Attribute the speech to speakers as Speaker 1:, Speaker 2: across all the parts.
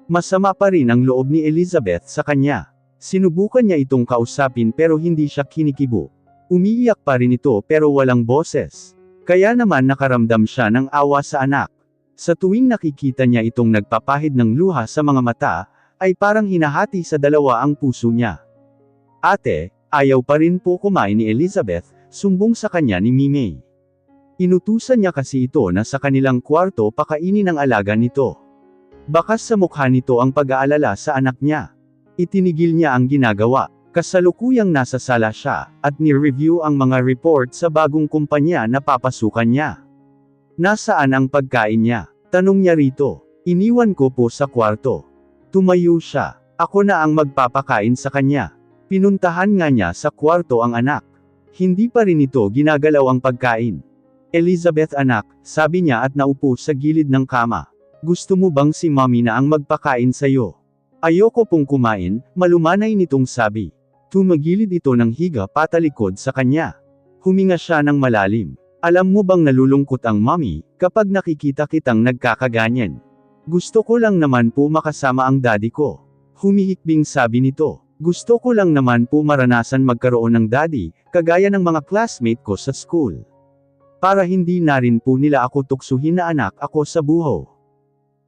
Speaker 1: Masama pa rin ang loob ni Elizabeth sa kanya. Sinubukan niya itong kausapin pero hindi siya kinikibo. Umiiyak pa rin ito pero walang boses. Kaya naman nakaramdam siya ng awa sa anak. Sa tuwing nakikita niya itong nagpapahid ng luha sa mga mata, ay parang hinahati sa dalawa ang puso niya. Ate, ayaw pa rin po kumain ni Elizabeth, sumbong sa kanya ni Mimay. Inutusan niya kasi ito na sa kanilang kwarto pakainin ang alaga nito. Bakas sa mukha nito ang pag-aalala sa anak niya. Itinigil niya ang ginagawa. Kasalukuyang nasa sala siya, at ni-review ang mga report sa bagong kumpanya na papasukan niya. Nasaan ang pagkain niya? Tanong niya rito. Iniwan ko po sa kwarto. Tumayo siya. Ako na ang magpapakain sa kanya. Pinuntahan nga niya sa kwarto ang anak. Hindi pa rin ito ginagalaw ang pagkain. Elizabeth anak, sabi niya at naupo sa gilid ng kama. Gusto mo bang si mommy na ang magpakain sa'yo? Ayoko pong kumain, malumanay nitong sabi. Tumagilid ito ng higa patalikod sa kanya. Huminga siya ng malalim. Alam mo bang nalulungkot ang mommy, kapag nakikita kitang nagkakaganyan? Gusto ko lang naman po makasama ang daddy ko. Humihikbing sabi nito. Gusto ko lang naman po maranasan magkaroon ng daddy, kagaya ng mga classmate ko sa school. Para hindi na rin po nila ako tuksuhin na anak ako sa buho.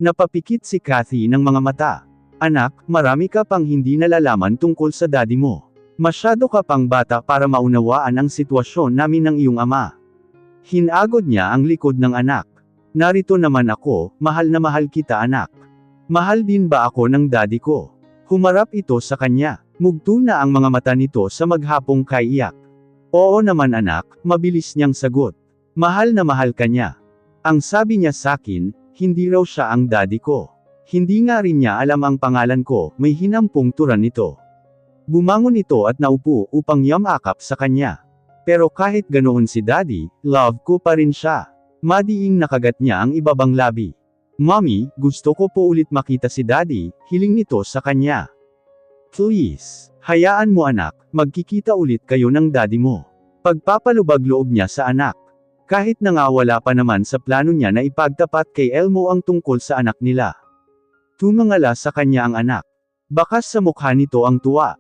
Speaker 1: Napapikit si Kathy ng mga mata. Anak, marami ka pang hindi nalalaman tungkol sa daddy mo. Masyado ka pang bata para maunawaan ang sitwasyon namin ng iyong ama. Hinagod niya ang likod ng anak. Narito naman ako, mahal na mahal kita anak. Mahal din ba ako ng daddy ko? Humarap ito sa kanya. Mugto na ang mga mata nito sa maghapong kaiyak. Oo naman anak, mabilis niyang sagot. Mahal na mahal ka niya. Ang sabi niya sakin, hindi raw siya ang daddy ko. Hindi nga rin niya alam ang pangalan ko, may hinampong turan nito. Bumangon ito at naupo upang yamakap sa kanya. Pero kahit ganoon si daddy, love ko pa rin siya. Madiing nakagat niya ang ibabang labi. Mommy, gusto ko po ulit makita si daddy, hiling nito sa kanya. Please, hayaan mo anak, magkikita ulit kayo ng daddy mo. Pagpapalubag loob niya sa anak. Kahit nangawala pa naman sa plano niya na ipagtapat kay Elmo ang tungkol sa anak nila. Tumangala sa kanya ang anak. Bakas sa mukha nito ang tuwa.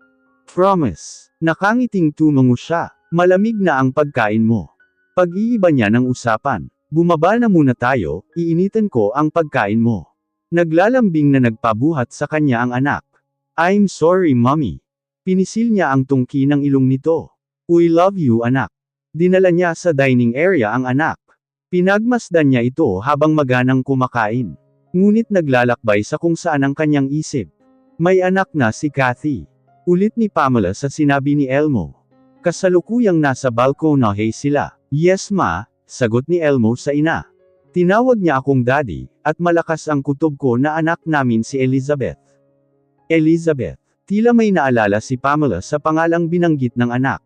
Speaker 1: Promise. Nakangiting tumango siya. Malamig na ang pagkain mo. Pag-iiba niya ng usapan. Bumaba na muna tayo, iinitan ko ang pagkain mo. Naglalambing na nagpabuhat sa kanya ang anak. I'm sorry mommy. Pinisil niya ang tungki ng ilong nito. We love you anak. Dinala niya sa dining area ang anak. Pinagmasdan niya ito habang maganang kumakain. Ngunit naglalakbay sa kung saan ang kanyang isip. May anak na si Kathy. Ulit ni Pamela sa sinabi ni Elmo. Kasalukuyang nasa balkonahe sila. Yes ma, sagot ni Elmo sa ina. Tinawag niya akong daddy, at malakas ang kutob ko na anak namin si Elizabeth. Elizabeth. Tila may naalala si Pamela sa pangalang binanggit ng anak.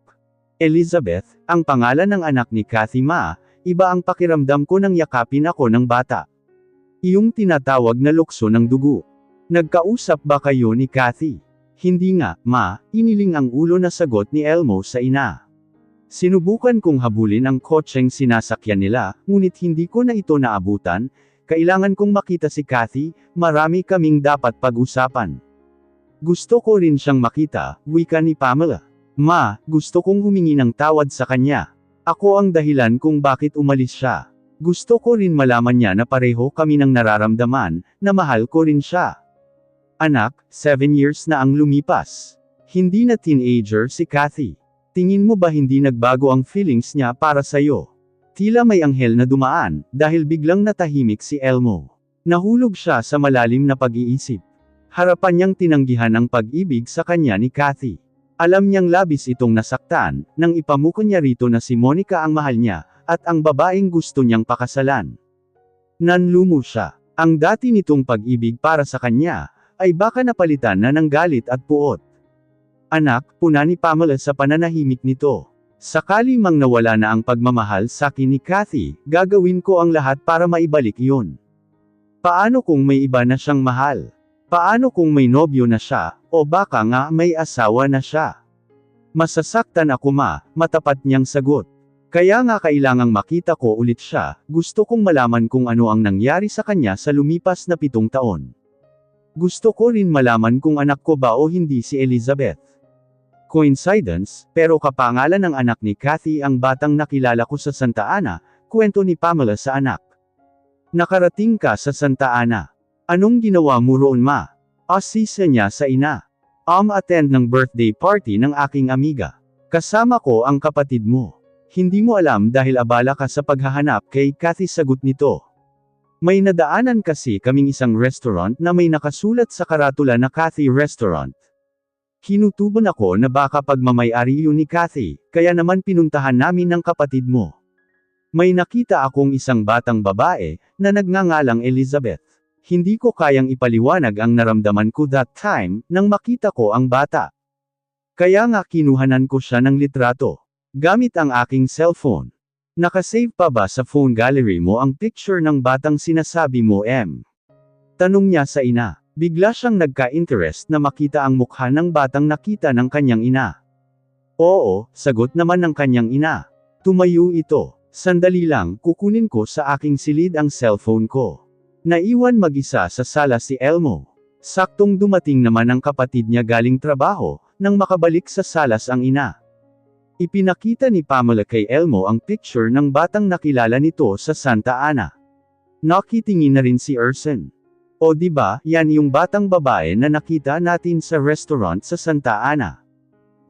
Speaker 1: Elizabeth, ang pangalan ng anak ni Kathy ma, iba ang pakiramdam ko nang yakapin ako ng bata. Iyong tinatawag na lukso ng dugo. Nagkausap ba kayo ni Kathy? Hindi nga, ma, iniling ang ulo na sagot ni Elmo sa ina. Sinubukan kong habulin ang kotseng sinasakyan nila, ngunit hindi ko na ito naabutan, kailangan kong makita si Kathy, marami kaming dapat pag-usapan. Gusto ko rin siyang makita, wika ni Pamela. Ma, gusto kong humingi ng tawad sa kanya. Ako ang dahilan kung bakit umalis siya. Gusto ko rin malaman niya na pareho kami ng nararamdaman, na mahal ko rin siya. Anak, 7 years na ang lumipas. Hindi na teenager si Kathy. Tingin mo ba hindi nagbago ang feelings niya para sa'yo? Tila may anghel na dumaan, dahil biglang natahimik si Elmo. Nahulog siya sa malalim na pag-iisip. Harapan niyang tinanggihan ang pag-ibig sa kanya ni Kathy. Alam niyang labis itong nasaktan, nang ipamuko niya rito na si Monica ang mahal niya, at ang babaeng gusto niyang pakasalan. Nanlumo siya. Ang dati nitong pag-ibig para sa kanya, ay baka napalitan na ng galit at puot. Anak, puna ni Pamela sa pananahimik nito. Sakali mang nawala na ang pagmamahal sa akin ni Kathy, gagawin ko ang lahat para maibalik iyon. Paano kung may iba na siyang mahal? Paano kung may nobyo na siya, o baka nga may asawa na siya? Masasaktan ako ma, matapat niyang sagot. Kaya nga kailangang makita ko ulit siya, gusto kong malaman kung ano ang nangyari sa kanya sa lumipas na 7 taon. Gusto ko rin malaman kung anak ko ba o hindi si Elizabeth. Coincidence, pero kapangalan ng anak ni Kathy ang batang nakilala ko sa Santa Ana, kwento ni Pamela sa anak. Nakarating ka sa Santa Ana. Anong ginawa mo roon ma? Asisa niya sa ina. Attend ng birthday party ng aking amiga. Kasama ko ang kapatid mo. Hindi mo alam dahil abala ka sa paghahanap kay Kathy, sagot nito. May nadaanan kasi kaming isang restaurant na may nakasulat sa karatula na Kathy Restaurant. Kinutuban ako na baka pagmamay-ari yun ni Kathy, kaya naman pinuntahan namin ng kapatid mo. May nakita akong isang batang babae, na nagngangalang Elizabeth. Hindi ko kayang ipaliwanag ang naramdaman ko that time, nang makita ko ang bata. Kaya nga kinuhanan ko siya ng litrato. Gamit ang aking cellphone. Nakasave pa ba sa phone gallery mo ang picture ng batang sinasabi mo M? Tanong niya sa ina. Bigla siyang nagka-interest na makita ang mukha ng batang nakita ng kanyang ina. Oo, sagot naman ng kanyang ina. Tumayo ito. Sandali lang, kukunin ko sa aking silid ang cellphone ko. Naiwan mag-isa sa sala si Elmo. Saktong dumating naman ang kapatid niya galing trabaho, nang makabalik sa salas ang ina. Ipinakita ni Pamela kay Elmo ang picture ng batang nakilala nito sa Santa Ana. Nakitingin na rin si Erson. O diba, yan yung batang babae na nakita natin sa restaurant sa Santa Ana.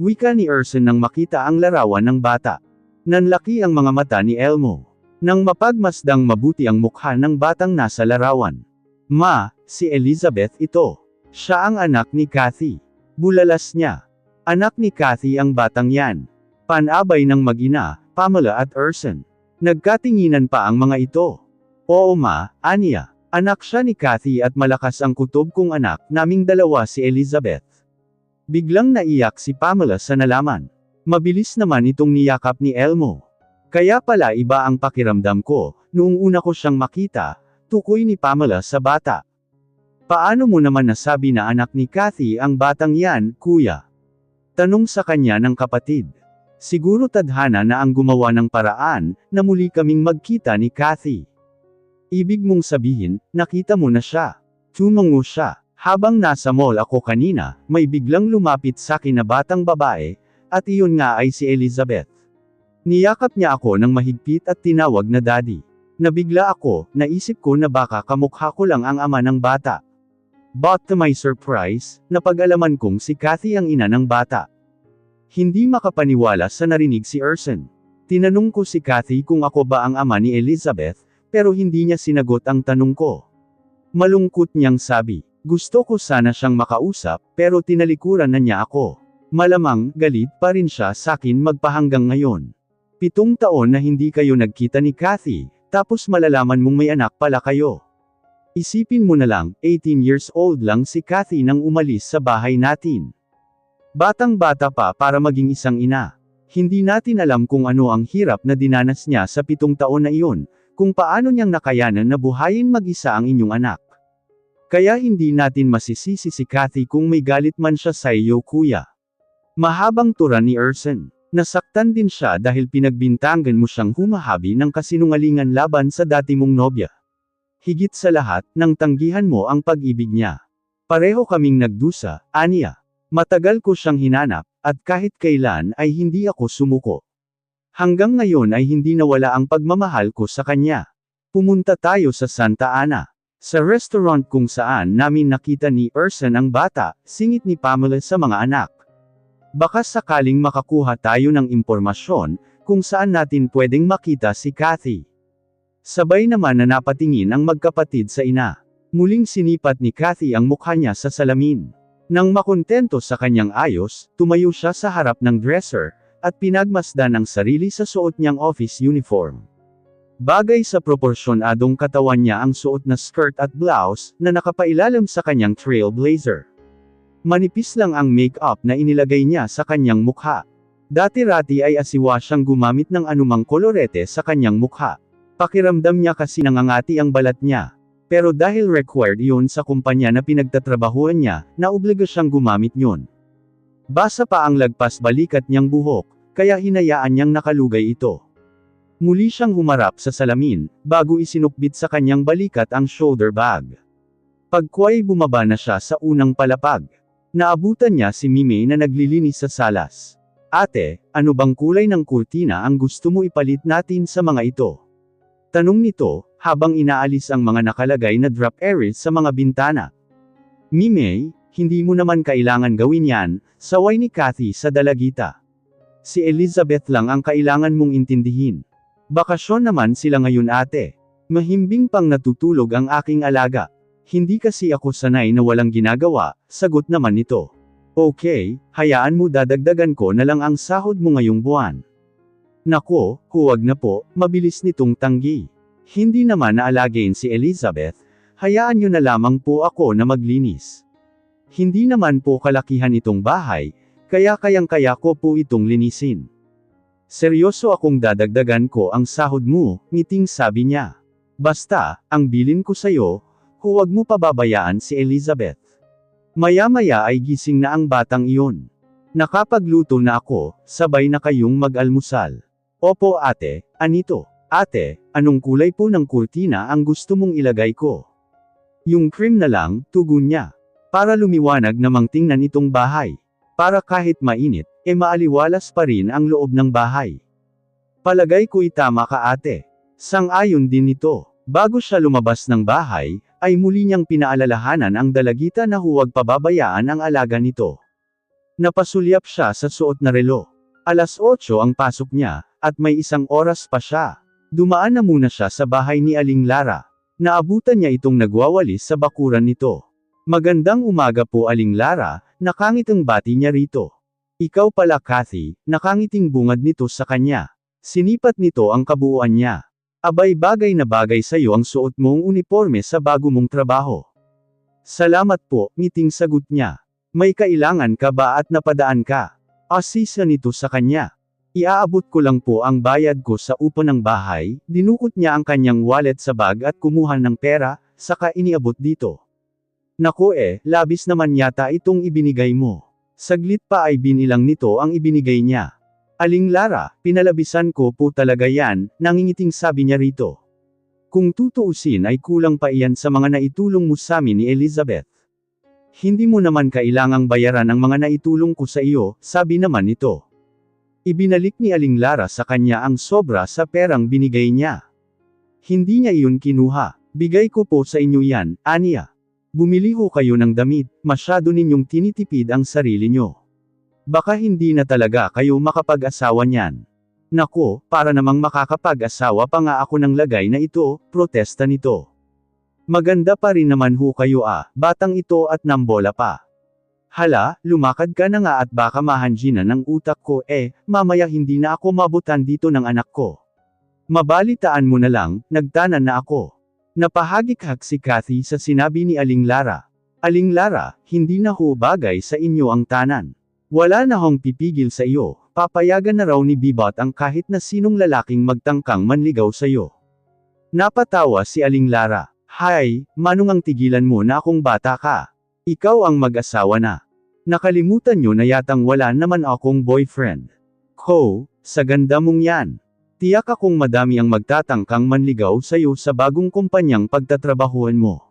Speaker 1: Wika ni Erson nang makita ang larawan ng bata. Nanlaki ang mga mata ni Elmo. Nang mapagmasdang mabuti ang mukha ng batang nasa larawan. Ma, si Elizabeth ito. Siya ang anak ni Kathy. Bulalas niya. Anak ni Kathy ang batang yan. Panabay ng mag-ina, Pamela at Erson. Nagkatinginan pa ang mga ito. Oo ma, aniya. Anak siya ni Kathy at malakas ang kutob kong anak naming dalawa si Elizabeth. Biglang naiyak si Pamela sa nalaman. Mabilis naman itong niyakap ni Elmo. Kaya pala iba ang pakiramdam ko, noong una ko siyang makita, tukoy ni Pamela sa bata. Paano mo naman nasabi na anak ni Kathy ang batang yan, kuya? Tanong sa kanya ng kapatid. Siguro tadhana na ang gumawa ng paraan, na muli kaming magkita ni Kathy. Ibig mong sabihin, nakita mo na siya. Tumango siya. Habang nasa mall ako kanina, may biglang lumapit sa akin na batang babae, at iyon nga ay si Elizabeth. Niyakap niya ako ng mahigpit at tinawag na daddy. Nabigla ako, naisip ko na baka kamukha ko lang ang ama ng bata. But to my surprise, napag-alaman kong si Kathy ang ina ng bata. Hindi makapaniwala sa narinig si Erson. Tinanong ko si Kathy kung ako ba ang ama ni Elizabeth, pero hindi niya sinagot ang tanong ko. Malungkot niyang sabi, gusto ko sana siyang makausap, pero tinalikuran na niya ako. Malamang, galit pa rin siya sa akin magpahanggang ngayon. 7 taon na hindi kayo nagkita ni Kathy, tapos malalaman mong may anak pala kayo. Isipin mo na lang, 18 years old lang si Kathy nang umalis sa bahay natin. Batang-bata pa para maging isang ina. Hindi natin alam kung ano ang hirap na dinanas niya sa 7 taon na iyon, kung paano niyang nakayanan na buhayin mag-isa ang inyong anak. Kaya hindi natin masisisi si Kathy kung may galit man siya sa iyo kuya. Mahabang tura ni Erson. Nasaktan din siya dahil pinagbintangan mo siyang humahabi ng kasinungalingan laban sa dati mong nobya. Higit sa lahat, nang tanggihan mo ang pag-ibig niya. Pareho kaming nagdusa, aniya. Matagal ko siyang hinanap, at kahit kailan ay hindi ako sumuko. Hanggang ngayon ay hindi nawala ang pagmamahal ko sa kanya. Pumunta tayo sa Santa Ana. Sa restaurant kung saan namin nakita ni Erson ang bata, singit ni Pamela sa mga anak. Baka sakaling makakuha tayo ng impormasyon, kung saan natin pwedeng makita si Kathy. Sabay naman na napatingin ang magkapatid sa ina. Muling sinipat ni Kathy ang mukha niya sa salamin. Nang makontento sa kanyang ayos, tumayo siya sa harap ng dresser, at pinagmasdan ang sarili sa suot niyang office uniform. Bagay sa proporsyonadong katawan niya ang suot na skirt at blouse, na nakapailalim sa kanyang trailblazer. Manipis lang ang make-up na inilagay niya sa kanyang mukha. Dati-rati ay asiwa siyang gumamit ng anumang kolorete sa kanyang mukha. Pakiramdam niya kasi nangangati ang balat niya. Pero dahil required iyon sa kumpanya na pinagtatrabahuan niya, naobliga siyang gumamit yun. Basa pa ang lagpas balikat niyang buhok, kaya hinayaan niyang nakalugay ito. Muli siyang humarap sa salamin, bago isinukbit sa kanyang balikat ang shoulder bag. Pagkway bumaba na siya sa unang palapag. Naabutan niya si Mime na naglilinis sa salas. Ate, ano bang kulay ng kurtina ang gusto mo ipalit natin sa mga ito? Tanong nito, habang inaalis ang mga nakalagay na drop areas sa mga bintana. Mime, hindi mo naman kailangan gawin yan, saway ni Kathy sa dalagita. Si Elizabeth lang ang kailangan mong intindihin. Bakasyon naman sila ngayon ate. Mahimbing pang natutulog ang aking alaga. Hindi kasi ako sanay na walang ginagawa, sagot naman nito. Okay, hayaan mo dadagdagan ko na lang ang sahod mo ngayong buwan. Nako, huwag na po, mabilis nitong tanggi. Hindi naman naalagain si Elizabeth, hayaan nyo na lamang po ako na maglinis. Hindi naman po kalakihan itong bahay, kaya kayang-kaya ko po itong linisin. Seryoso akong dadagdagan ko ang sahod mo, ngiting sabi niya. Basta, ang bilin ko sayo, huwag mo pababayaan si Elizabeth. Maya-maya ay gising na ang batang iyon. Nakapagluto na ako, sabay na kayong mag-almusal. Opo ate, anito? Ate, anong kulay po ng kurtina ang gusto mong ilagay ko? Yung cream na lang, tugon niya. Para lumiwanag namang tingnan itong bahay. Para kahit mainit, maaliwalas pa rin ang loob ng bahay. Palagay ko'y tama ka ate. Sang-ayon din ito. Bago siya lumabas ng bahay, ay muli niyang pinaalalahanan ang dalagita na huwag pababayaan ang alaga nito. Napasulyap siya sa suot na relo. 8:00 ang pasok niya, at may 1 oras pa siya. Dumaan na muna siya sa bahay ni Aling Lara. Naabutan niya itong nagwawalis sa bakuran nito. Magandang umaga po Aling Lara, nakangitang bati niya rito. Ikaw pala Kathy, nakangiting bungad nito sa kanya. Sinipat nito ang kabuuan niya. Abay bagay na bagay sa'yo ang suot mong uniforme sa bago mong trabaho. Salamat po, ngiting sagot niya. May kailangan ka ba at napadaan ka? Asisa nito sa kanya. Iaabot ko lang po ang bayad ko sa upa ng bahay, dinukot niya ang kanyang wallet sa bag at kumuha ng pera, saka iniabot dito. Naku labis naman yata itong ibinigay mo. Saglit pa ay binilang nito ang ibinigay niya. Aling Lara, pinalabisan ko po talaga yan, nangingiting sabi niya rito. Kung tutuusin ay kulang pa iyan sa mga naitulong mo sa amin ni Elizabeth. Hindi mo naman kailangang bayaran ang mga naitulong ko sa iyo, sabi naman nito. Ibinalik ni Aling Lara sa kanya ang sobra sa perang binigay niya. Hindi niya iyon kinuha, bigay ko po sa inyo yan, aniya. Bumili ho kayo ng damit, masyado ninyong tinitipid ang sarili nyo. Baka hindi na talaga kayo makapag-asawa niyan. Nako, para namang makakapag-asawa pa nga ako ng lagay na ito, protesta nito. Maganda pa rin naman ho kayo batang ito at nambola pa. Hala, lumakad ka na nga at baka mahanjinan ng utak ko mamaya hindi na ako mabutan dito ng anak ko. Mabalitaan mo na lang, nagtanan na ako. Napahagik-hak si Kathy sa sinabi ni Aling Lara. Aling Lara, hindi na ho bagay sa inyo ang tanan. Wala na hong pipigil sa iyo, papayagan na raw ni Bibot ang kahit na sinong lalaking magtangkang manligaw sa iyo. Napatawa si Aling Lara. Hay, manungang tigilan mo na akong bata ka. Ikaw ang mag-asawa na. Nakalimutan nyo na yatang wala naman akong boyfriend. Ko, sa ganda mong yan. Tiyak akong madami ang magtatangkang manligaw sa iyo sa bagong kumpanyang pagtatrabahuan mo.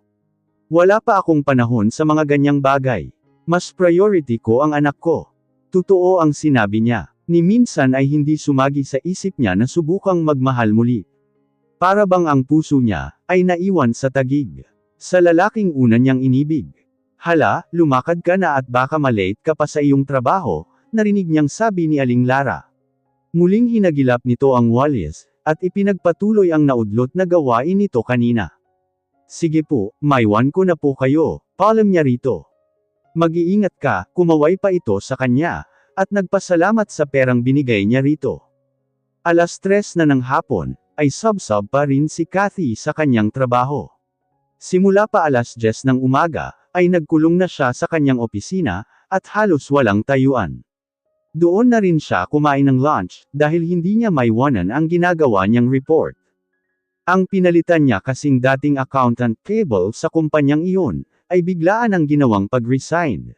Speaker 1: Wala pa akong panahon sa mga ganyang bagay. Mas priority ko ang anak ko. Totoo ang sinabi niya. Ni minsan ay hindi sumagi sa isip niya na subukang magmahal muli. Para bang ang puso niya ay naiwan sa tagig. Sa lalaking una niyang inibig. Hala, lumakad ka na at baka malate ka pa sa iyong trabaho, narinig niyang sabi ni Aling Lara. Muling hinagilap nito ang walis, at ipinagpatuloy ang naudlot na gawain nito kanina. Sige po, maiwan ko na po kayo, paalam niya rito. Mag-iingat ka, kumaway pa ito sa kanya, at nagpasalamat sa perang binigay niya rito. 3:00 na ng hapon, ay sub-sub pa rin si Kathy sa kanyang trabaho. Simula pa 10:00 ng umaga, ay nagkulong na siya sa kanyang opisina, at halos walang tayuan. Doon na rin siya kumain ng lunch, dahil hindi niya maiwanan ang ginagawa niyang report. Ang pinalitan niya kasing dating accountant payable sa kumpanyang iyon, ay biglaan ang ginawang pag-resign.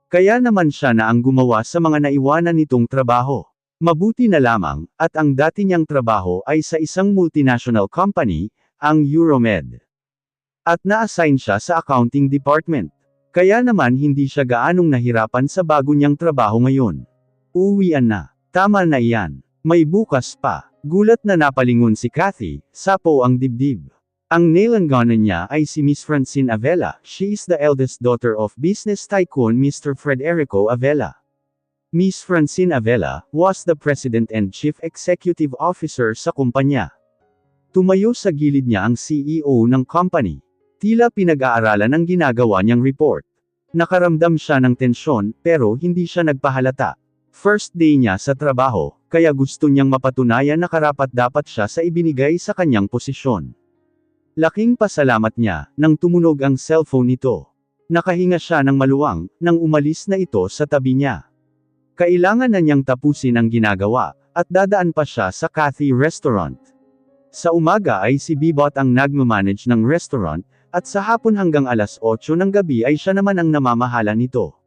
Speaker 1: Kaya naman siya na ang gumawa sa mga naiwanan nitong trabaho. Mabuti na lamang, at ang dati niyang trabaho ay sa isang multinational company, ang Euromed. At na-assign siya sa accounting department. Kaya naman hindi siya gaanong nahirapan sa bago niyang trabaho ngayon. Uuwian na. Tama na iyan. May bukas pa. Gulat na napalingon si Kathy, sapo ang dibdib. Ang nailanganan niya ay si Miss Francine Avella. She is the eldest daughter of business tycoon Mr. Frederico Avella. Miss Francine Avella was the president and chief executive officer sa kumpanya. Tumayo sa gilid niya ang CEO ng company. Tila pinag-aaralan ang ginagawa niyang report. Nakaramdam siya ng tensyon, pero hindi siya nagpahalata. First day niya sa trabaho, kaya gusto niyang mapatunayan na karapat-dapat siya sa ibinigay sa kanyang posisyon. Laking pasalamat niya, nang tumunog ang cellphone nito. Nakahinga siya ng maluwang, nang umalis na ito sa tabi niya. Kailangan na niyang tapusin ang ginagawa, at dadaan pa siya sa Kathy Restaurant. Sa umaga ay si Bebot ang nagmamanage ng restaurant, at sa hapon hanggang alas 8 ng gabi ay siya naman ang namamahala nito.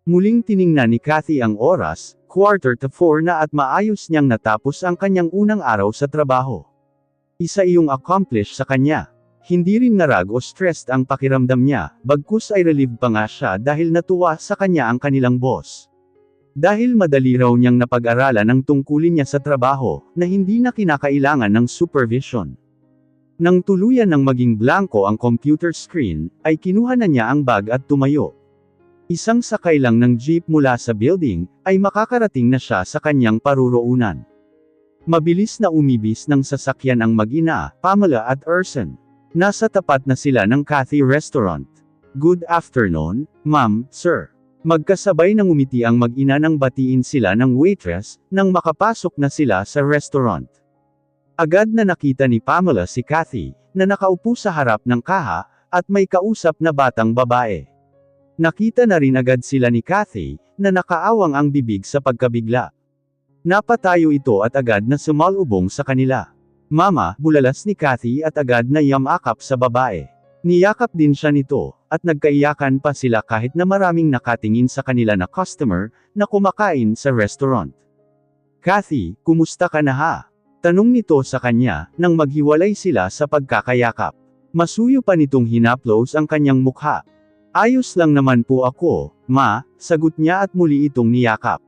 Speaker 1: Muling tiningnan ni Kathy ang oras, 3:45 na at maayos niyang natapos ang kanyang unang araw sa trabaho. Isa iyong accomplish sa kanya. Hindi rin narag o stressed ang pakiramdam niya, bagkus ay relieved pa nga siya dahil natuwa sa kanya ang kanilang boss. Dahil madali raw niyang napag-aralan ang tungkulin niya sa trabaho, na hindi na kinakailangan ng supervision. Nang tuluyan ng maging blanko ang computer screen, ay kinuha na niya ang bag at tumayo. Isang sakay lang ng jeep mula sa building, ay makakarating na siya sa kanyang paruroonan. Mabilis na umibis ng sasakyan ang mag-ina, Pamela at Urson. Nasa tapat na sila ng Kathy Restaurant. Good afternoon, ma'am, sir. Magkasabay nang umiti ang mag-ina nang batiin sila ng waitress, nang makapasok na sila sa restaurant. Agad na nakita ni Pamela si Kathy, na nakaupo sa harap ng kaha, at may kausap na batang babae. Nakita na rin agad sila ni Kathy, na nakaawang ang bibig sa pagkabigla. Napatayo ito at agad na sumalubong sa kanila. Mama, bulalas ni Kathy at agad na yamakap sa babae. Niyakap din siya nito, at nagkaiyakan pa sila kahit na maraming nakatingin sa kanila na customer, na kumakain sa restaurant. Kathy, kumusta ka na ha? Tanong nito sa kanya, nang maghiwalay sila sa pagkakayakap. Masuyo pa nitong hinaplos ang kanyang mukha. Ayos lang naman po ako, ma, sagot niya at muli itong niyakap.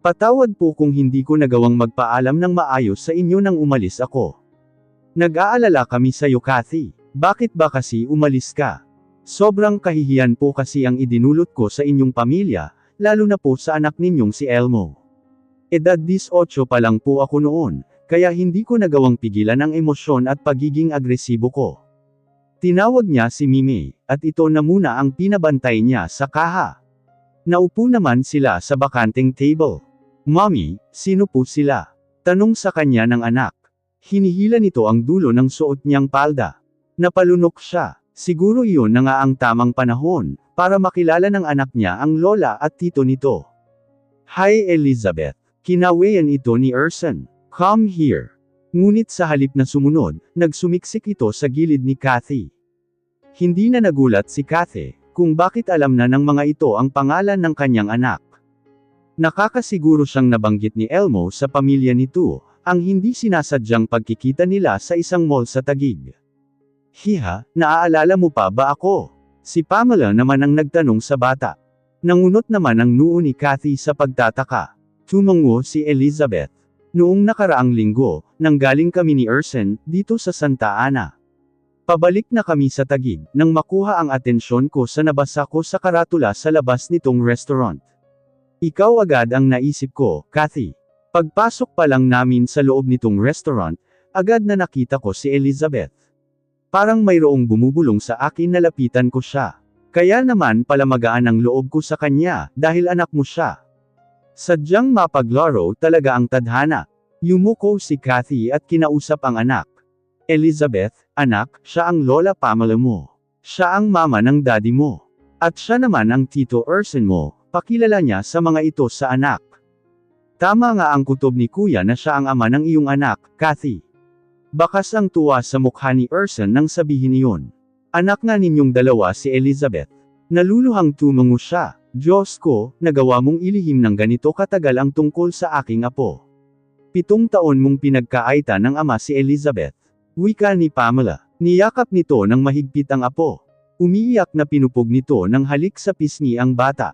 Speaker 1: Patawad po kung hindi ko nagawang magpaalam ng maayos sa inyo nang umalis ako. Nag-aalala kami sa iyo Kathy. Bakit ba kasi umalis ka? Sobrang kahihiyan po kasi ang idinulot ko sa inyong pamilya, lalo na po sa anak ninyong si Elmo. Edad 18 pa lang po ako noon, kaya hindi ko nagawang pigilan ang emosyon at pagiging agresibo ko. Tinawag niya si Mimi, at ito na muna ang pinabantay niya sa kaha. Naupo naman sila sa bakanteng table. Mommy, sino po sila? Tanong sa kanya ng anak. Hinihila nito ang dulo ng suot niyang palda. Napalunok siya. Siguro iyon na nga ang tamang panahon, para makilala ng anak niya ang lola at tito nito. Hi Elizabeth. Kinawayan ito ni Urson. Come here. Ngunit sa halip na sumunod, nagsumiksik ito sa gilid ni Kathy. Hindi na nagulat si Kathy, kung bakit alam na ng mga ito ang pangalan ng kanyang anak. Nakakasiguro siyang nabanggit ni Elmo sa pamilya nito, ang hindi sinasadyang pagkikita nila sa isang mall sa Taguig. Hiha, naaalala mo pa ba ako? Si Pamela naman ang nagtanong sa bata. Nangunot naman ang noo ni Kathy sa pagtataka. Tumango si Elizabeth. Noong nakaraang linggo, nanggaling kami ni Urson, dito sa Santa Ana. Pabalik na kami sa Taguig, nang makuha ang atensyon ko sa nabasa ko sa karatula sa labas nitong restaurant. Ikaw agad ang naisip ko, Kathy. Pagpasok pa lang namin sa loob nitong restaurant, agad na nakita ko si Elizabeth. Parang mayroong bumubulong sa akin na lapitan ko siya. Kaya naman pala magaan ang loob ko sa kanya, dahil anak mo siya. Sadyang mapaglaro talaga ang tadhana. Yumuko si Kathy at kinausap ang anak. Elizabeth, anak, siya ang lola Pamela mo. Siya ang mama ng daddy mo. At siya naman ang tito Urson mo, pakilala niya sa mga ito sa anak. Tama nga ang kutob ni kuya na siya ang ama ng iyong anak, Kathy. Bakas ang tuwa sa mukha ni Urson nang sabihin iyon. Anak nga ninyong dalawa si Elizabeth. Naluluhang tumango siya. Diyos ko, nagawa mong ilihim ng ganito katagal ang tungkol sa aking apo. 7 taon mong pinagkaaitan ng ama si Elizabeth. Wika ni Pamela. Niyakap nito ng mahigpit ang apo. Umiiyak na pinupog nito ng halik sa pisngi ang bata.